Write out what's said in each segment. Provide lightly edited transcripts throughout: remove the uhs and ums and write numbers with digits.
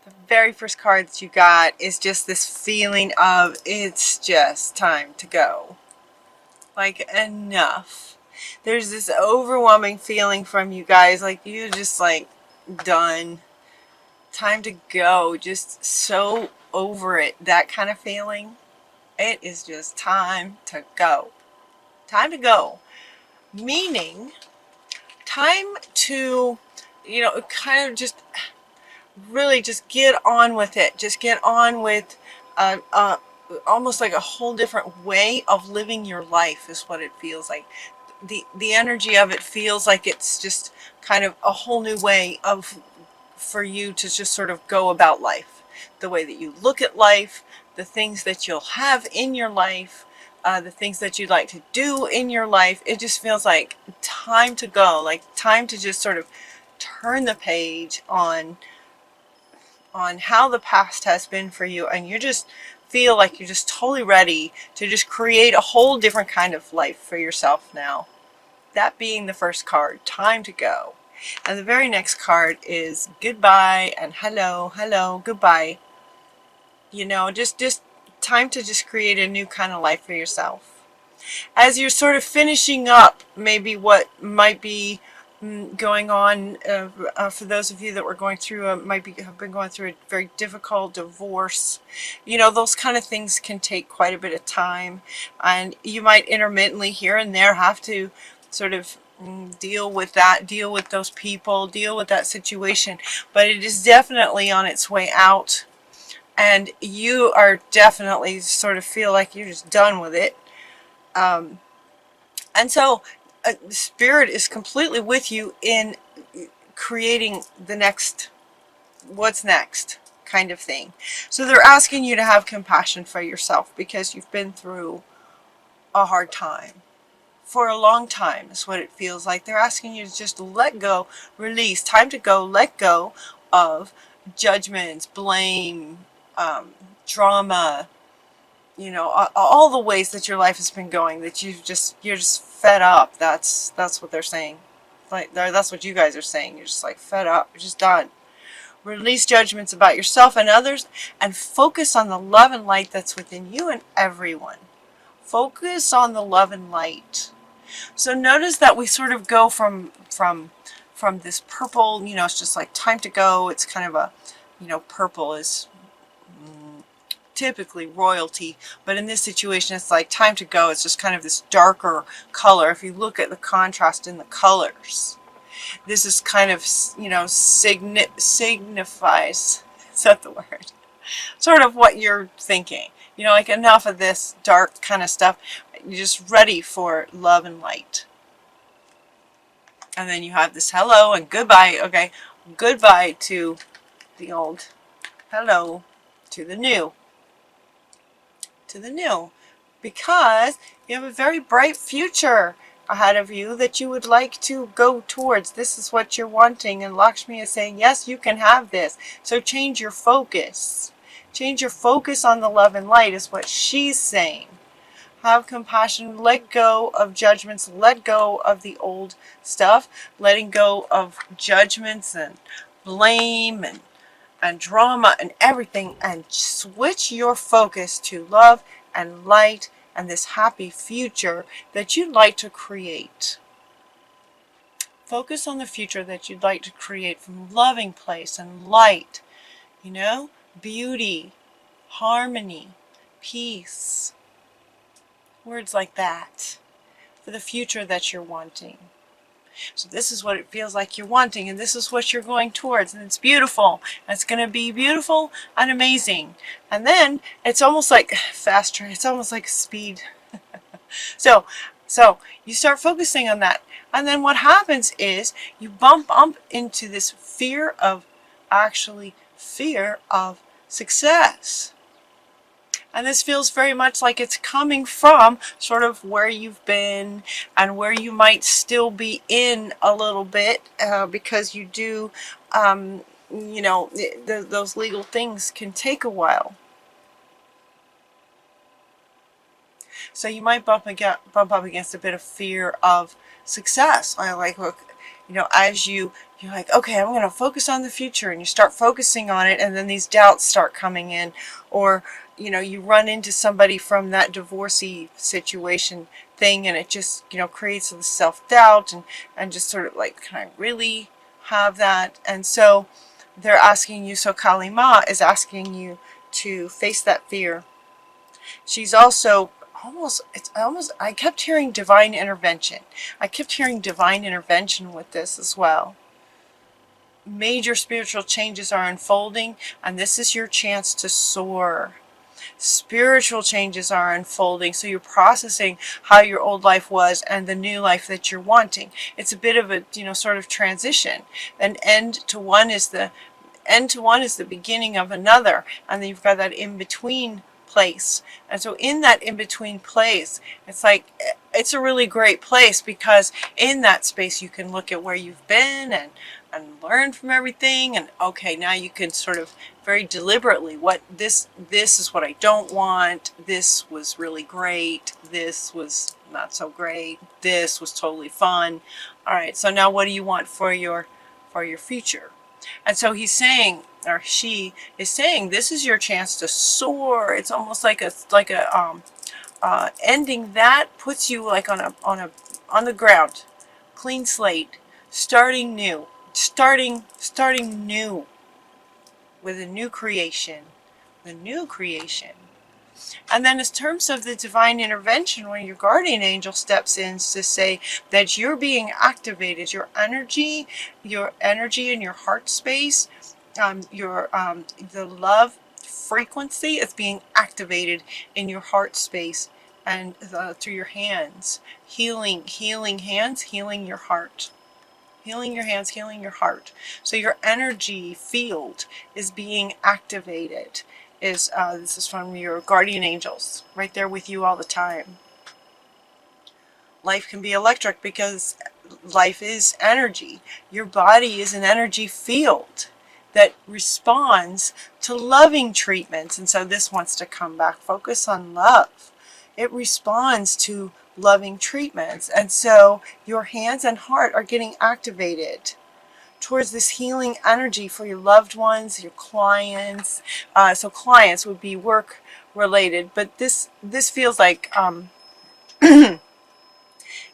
The very first card that you got is just this feeling of it's just time to go. Like, enough. There's this overwhelming feeling from you guys, like you're just like done. Time to go. Just so over it. That kind of feeling. It is just time to go. Time to go. Meaning, time to, kind of just really just get on with it. Just get on with almost like a whole different way of living your life is what it feels like. The energy of it feels like it's just kind of a whole new way of for you to just sort of go about life. The way that you look at life, the things that you'll have in your life, the things that you'd like to do in your life. It just feels like time to go, like time to just sort of turn the page on how the past has been for you, and you just feel like you're just totally ready to just create a whole different kind of life for yourself now. That being the first card, time to go. And the very next card is goodbye and hello, hello, goodbye. Just time to just create a new kind of life for yourself. As you're sort of finishing up maybe what might be going on for those of you that were going through have been going through a very difficult divorce. Those kind of things can take quite a bit of time, and you might intermittently here and there have to sort of deal with that, deal with those people, deal with that situation, but it is definitely on its way out, and you are definitely sort of feel like you're just done with it. And so Spirit is completely with you in creating the next, what's next kind of thing. So they're asking you to have compassion for yourself because you've been through a hard time. For a long time is what it feels like. They're asking you to just let go, release, time to go, let go of judgments, blame, drama, all the ways that your life has been going, that you're just fed up. That's what they're saying. Like that's what you guys are saying. You're just like fed up. You're just done. Release judgments about yourself and others, and focus on the love and light that's within you and everyone. Focus on the love and light. So notice that we sort of go from this purple. It's just like time to go. It's kind of a, purple is typically royalty, but in this situation it's like time to go. It's just kind of this darker color. If you look at the contrast in the colors, this is kind of, signifies, is that the word? Sort of what you're thinking. Like enough of this dark kind of stuff. You're just ready for love and light. And then you have this hello and goodbye. Okay, goodbye to the old, hello to the new. To the new, because you have a very bright future ahead of you that you would like to go towards. This is what you're wanting, and Lakshmi is saying, yes, you can have this. So change your focus. Change your focus on the love and light is what she's saying. Have compassion, let go of judgments, let go of the old stuff, letting go of judgments and blame and drama and everything, and switch your focus to love and light and this happy future that you'd like to create. Focus on the future that you'd like to create from loving place and light, beauty, harmony, peace, words like that for the future that you're wanting. So this is what it feels like you're wanting, and this is what you're going towards, and it's beautiful. It's going to be beautiful and amazing. And then it's almost like faster. It's almost like speed. So you start focusing on that, and then what happens is you bump up into this fear of success. And this feels very much like it's coming from sort of where you've been and where you might still be in a little bit because you do, those legal things can take a while. So you might bump up against a bit of fear of success. Like, look, you know, as you're like, okay, I'm going to focus on the future, and you start focusing on it, and then these doubts start coming in, or, you know, you run into somebody from that divorcee situation thing, and it just, you know, creates the self-doubt, and just sort of like, can I really have that? And so they're asking you, so Kali Ma is asking you to face that fear. She's also I kept hearing divine intervention. I kept hearing divine intervention with this as well. Major spiritual changes are unfolding, and this is your chance to soar. Spiritual changes are unfolding, so you're processing how your old life was and the new life that you're wanting. It's a bit of a, you know, sort of transition. An end to one is the beginning of another, and then you've got that in between place. And so in that in between place, it's like, it's a really great place, because in that space you can look at where you've been and learn from everything, and okay, now you can sort of very deliberately, what this is what I don't want, this was really great, this was not so great, this was totally fun. All right, so now what do you want for your future? And so he's saying, or she is saying, this is your chance to soar. It's almost like a ending that puts you like on the ground, clean slate, starting new, starting new with a new creation, And then in terms of the divine intervention, when your guardian angel steps in to say that you're being activated, your energy in your heart space, the love frequency is being activated in your heart space, and through your hands, healing hands, healing your heart. Healing your hands, healing your heart. So your energy field is being activated. This is from your guardian angels, right there with you all the time. Life can be electric because life is energy. Your body is an energy field that responds to loving treatments. And so this wants to come back. Focus on love. It responds to loving treatments. And so your hands and heart are getting activated towards this healing energy for your loved ones, your clients. So clients would be work related, but this feels like, you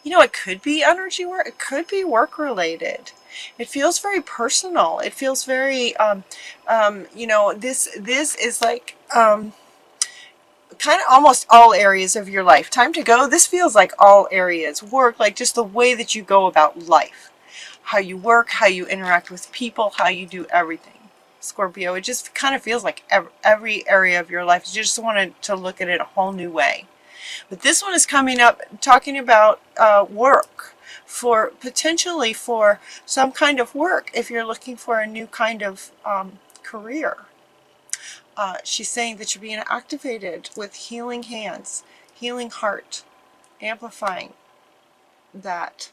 know, it could be energy work, it could be work related. It feels very personal. It feels very, you know, this is like, kind of almost all areas of your life. Time to go. This feels like all areas. Work, like just the way that you go about life. How you work, how you interact with people, how you do everything. Scorpio, it just kind of feels like every area of your life. You just wanted to look at it a whole new way. But this one is coming up talking about work, for potentially for some kind of work if you're looking for a new kind of career. She's saying that you're being activated with healing hands, healing heart, amplifying that.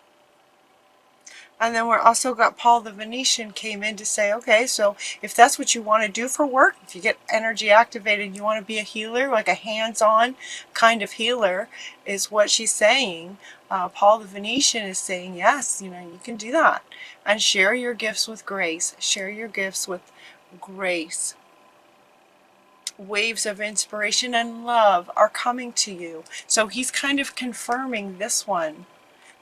And then we're also got Paul the Venetian came in to say, okay, so if that's what you want to do for work, if you get energy activated, you want to be a healer, like a hands-on kind of healer, is what she's saying. Paul the Venetian is saying, yes, you know, you can do that. And share your gifts with grace. Share your gifts with grace. Waves of inspiration and love are coming to you. So he's kind of confirming this one.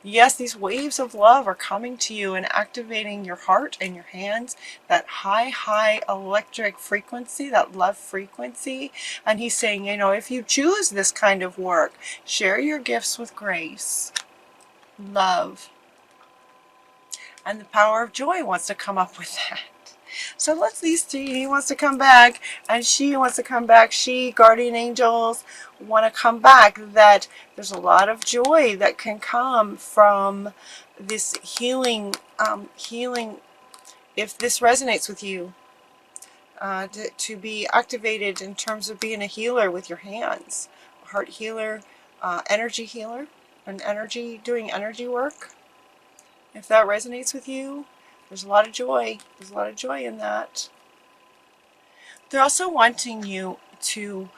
Yes, these waves of love are coming to you and activating your heart and your hands, that high electric frequency, that love frequency. And he's saying, you know, if you choose this kind of work, share your gifts with grace, love. And the power of joy wants to come up with that. So let's these three, he wants to come back and she wants to come back. She, guardian angels, want to come back. That there's a lot of joy that can come from this healing, if this resonates with you, to be activated in terms of being a healer with your hands, a heart healer, energy healer, doing energy work. If that resonates with you, there's a lot of joy. There's a lot of joy in that. They're also wanting you to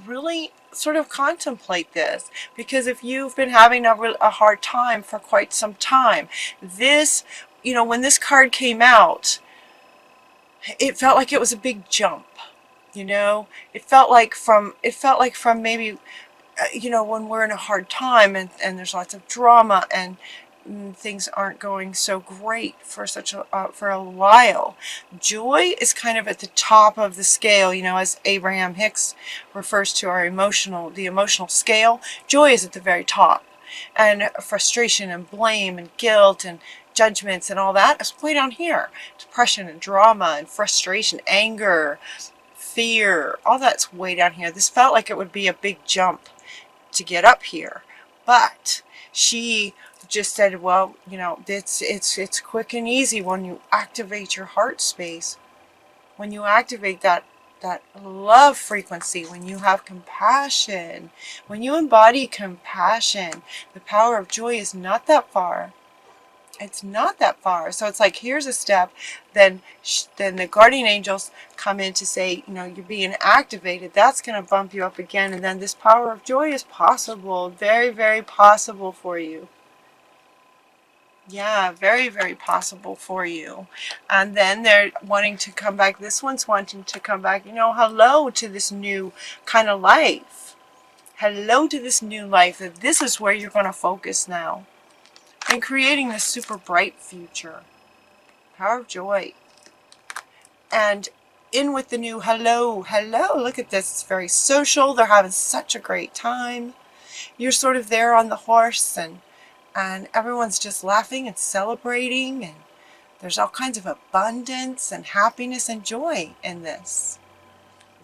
really sort of contemplate this, because if you've been having a hard time for quite some time, this, when this card came out, it felt like it was a big jump. It felt like from maybe, when we're in a hard time and there's lots of drama and things aren't going so great for for a while. Joy is kind of at the top of the scale, as Abraham Hicks refers to the emotional scale. Joy is at the very top, and frustration and blame and guilt and judgments and all that is way down here. Depression and drama and frustration, anger, fear, all that's way down here. This felt like it would be a big jump to get up here, but she just said, well, it's quick and easy when you activate your heart space, when you activate that love frequency, when you have compassion, when you embody compassion. The power of joy is not that far. It's not that far. So it's like, here's a step. Then the guardian angels come in to say, you're being activated. That's going to bump you up again. And then this power of joy is possible. Very, very possible for you. Yeah, very, very possible for you. And then they're wanting to come back. This one's wanting to come back, hello to this new kind of life. Hello to this new life. That this is where you're going to focus now. And creating this super bright future. Power of joy. And in with the new hello. Look at this. It's very social. They're having such a great time. You're sort of there on the horse, and everyone's just laughing and celebrating, and there's all kinds of abundance and happiness and joy in this.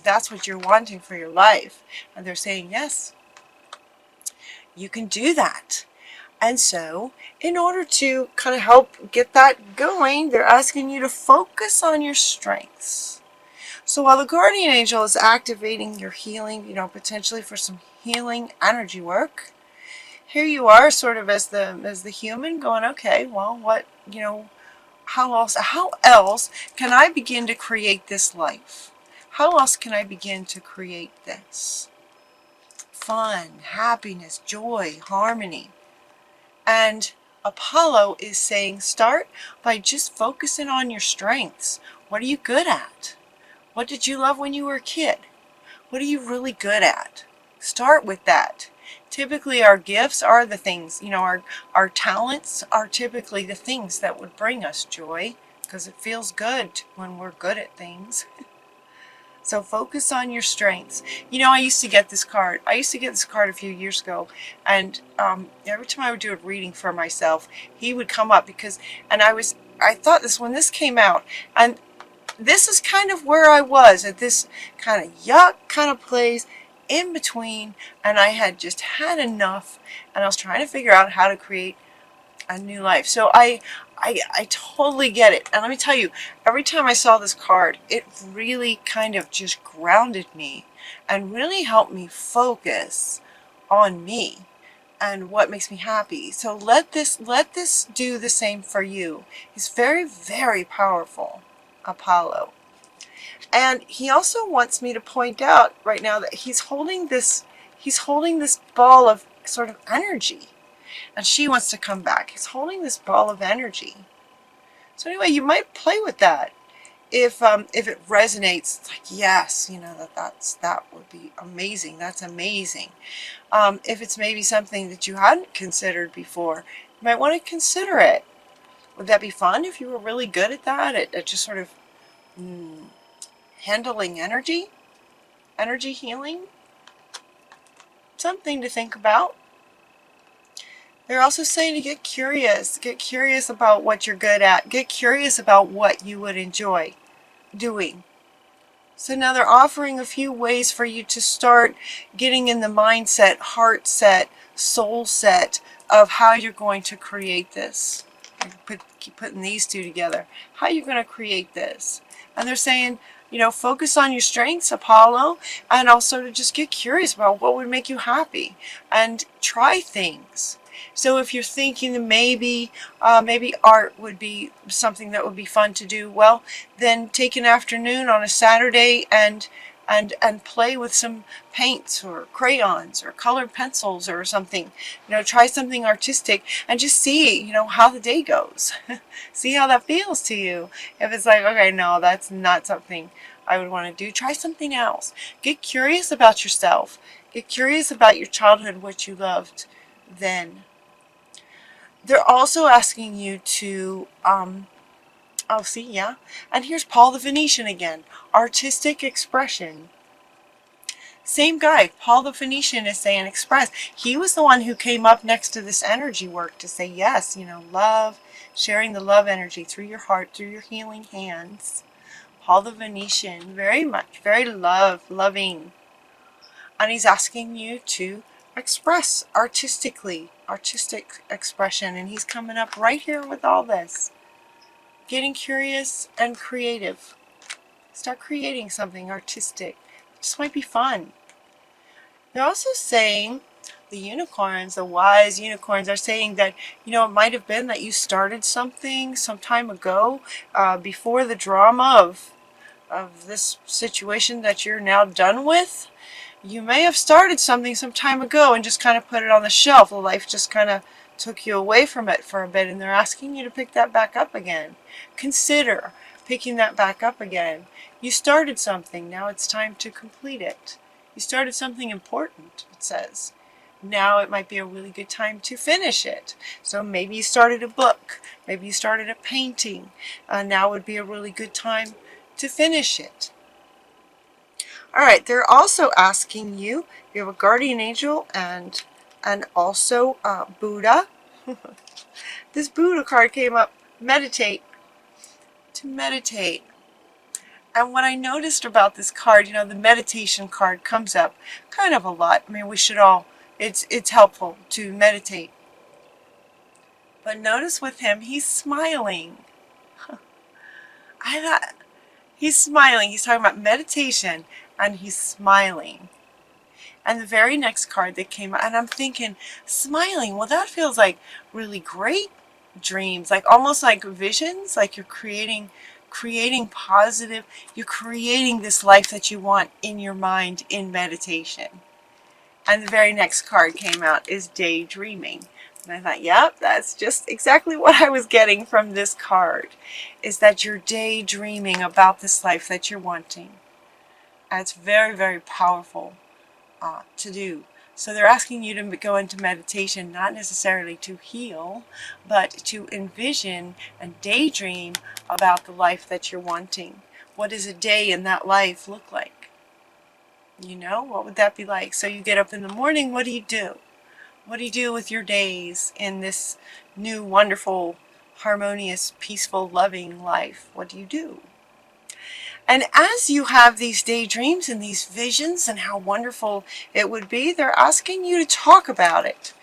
That's what you're wanting for your life. And they're saying, yes, you can do that. And so, in order to kind of help get that going, they're asking you to focus on your strengths. So while the guardian angel is activating your healing, potentially for some healing energy work, here you are sort of as the human going, okay, well, what, how else can I begin to create this life? How else can I begin to create this? Fun, happiness, joy, harmony. And Apollo is saying, start by just focusing on your strengths. What are you good at? What did you love when you were a kid? What are you really good at? Start with that. Typically our gifts are the things, our talents are typically the things that would bring us joy, because it feels good when we're good at things. So focus on your strengths. I used to get this card. I used to get this card a few years ago, and every time I would do a reading for myself, he would come up I thought this when this came out, and this is kind of where I was at this kind of yuck kind of place in between, and I had just had enough, and I was trying to figure out how to create a new life. So I totally get it. And let me tell you, every time I saw this card, it really kind of just grounded me and really helped me focus on me and what makes me happy. So let this do the same for you. He's very, very powerful, Apollo. And he also wants me to point out right now that he's holding this ball of sort of energy. And she wants to come back. He's holding this ball of energy. So anyway, you might play with that. If it resonates, it's like, yes, that would be amazing. That's amazing. If it's maybe something that you hadn't considered before, you might want to consider it. Would that be fun if you were really good at that? At just sort of handling energy healing? Something to think about. They're also saying to get curious about what you're good at, get curious about what you would enjoy doing. So now they're offering a few ways for you to start getting in the mindset, heart set, soul set of how you're going to create this. Keep putting these two together. How you're going to create this. And they're saying, focus on your strengths, Apollo, and also to just get curious about what would make you happy and try things. So if you're thinking that maybe art would be something that would be fun to do, well, then take an afternoon on a Saturday and and play with some paints or crayons or colored pencils or something. Try something artistic and just see, how the day goes. See how that feels to you. If it's like, okay, no, that's not something I would want to do, try something else. Get curious about yourself. Get curious about your childhood, what you loved then. They're also asking you to, oh, see, yeah. And here's Paul the Venetian again. Artistic expression. Same guy. Paul the Venetian is saying express. He was the one who came up next to this energy work to say, yes, love, sharing the love energy through your heart, through your healing hands. Paul the Venetian, very much, very loving. And he's asking you to express artistically, artistic expression. And he's coming up right here with all this. Getting curious and creative. Start creating something artistic. This might be fun. They're also saying, the unicorns, the wise unicorns are saying that, it might have been that you started something some time ago, before the drama of this situation that you're now done with. You may have started something some time ago and just kind of put it on the shelf. Life just kind of took you away from it for a bit, and they're asking you to pick that back up again. Consider picking that back up again. You started something, now it's time to complete it. You started something important, it says. Now it might be a really good time to finish it. So maybe you started a book, maybe you started a painting. Now would be a really good time to finish it. All right, they're also asking you, you have a guardian angel and also Buddha. This Buddha card came up, meditate, to meditate. And what I noticed about this card, the meditation card comes up kind of a lot. I mean, we should all, it's helpful to meditate. But notice with him, he's smiling. I thought, he's smiling. He's talking about meditation, and he's smiling. And the very next card that came out, and I'm thinking, smiling, well, that feels like really great dreams, like almost like visions, like you're creating positive, you're creating this life that you want in your mind in meditation. And the very next card came out is daydreaming. And I thought, yep, that's just exactly what I was getting from this card, is that you're daydreaming about this life that you're wanting. And it's very, very powerful to do. So they're asking you to go into meditation, not necessarily to heal, but to envision and daydream about the life that you're wanting. What does a day in that life look like? What would that be like? So you get up in the morning, what do you do? What do you do with your days in this new, wonderful, harmonious, peaceful, loving life? What do you do? And as you have these daydreams and these visions and how wonderful it would be, they're asking you to talk about it.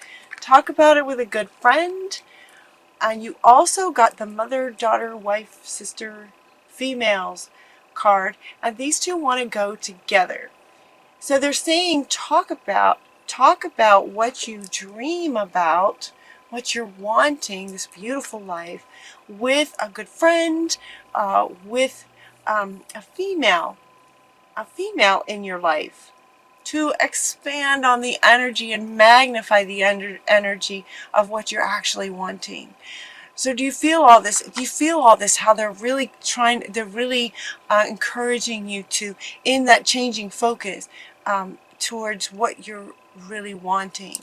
Talk about it with a good friend. And you also got the mother, daughter, wife, sister, females card. And these two want to go together. So they're saying talk about what you dream about, what you're wanting, this beautiful life, with a good friend, with a female in your life, to expand on the energy and magnify the energy of what you're actually wanting. So do you feel all this? Do you feel all this? How they're really encouraging you to, in that changing focus, towards what you're really wanting.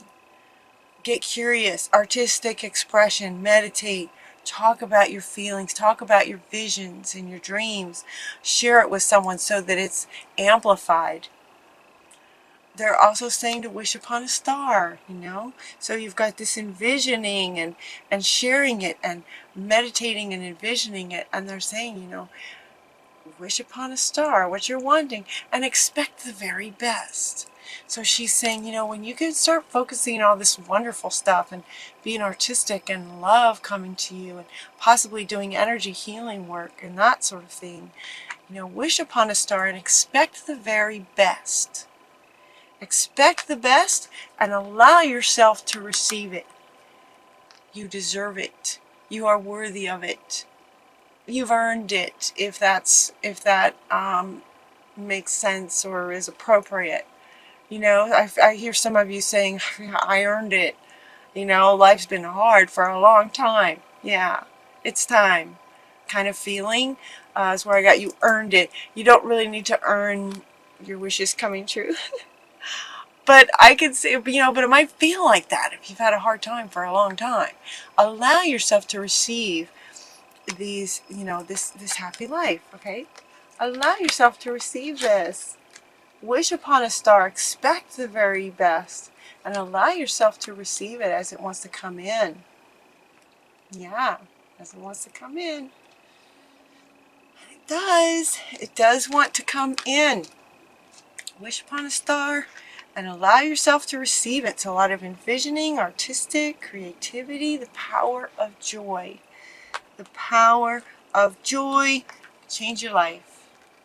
Get curious, artistic expression, meditate. Talk about your feelings, talk about your visions and your dreams. Share it with someone so that it's amplified. They're also saying to wish upon a star, So you've got this envisioning and sharing it and meditating and envisioning it. And they're saying, wish upon a star, what you're wanting, and expect the very best. So she's saying, when you can start focusing on all this wonderful stuff and being artistic and love coming to you and possibly doing energy healing work and that sort of thing, wish upon a star and expect the very best. Expect the best and allow yourself to receive it. You deserve it. You are worthy of it. You've earned it, if that makes sense or is appropriate. You know, I hear some of you saying, I earned it. You know, life's been hard for a long time. Yeah, it's time. Kind of feeling is where I got you earned it. You don't really need to earn your wishes coming true. But I could say, you know, but it might feel like that if you've had a hard time for a long time. Allow yourself to receive these, you know, this happy life, okay? Allow yourself to receive this. Wish upon a star, expect the very best, and allow yourself to receive it as it wants to come in. Yeah, as it wants to come in. It does. It does want to come in. Wish upon a star and allow yourself to receive it. So a lot of envisioning, artistic, creativity, the power of joy. The power of joy. Change your life.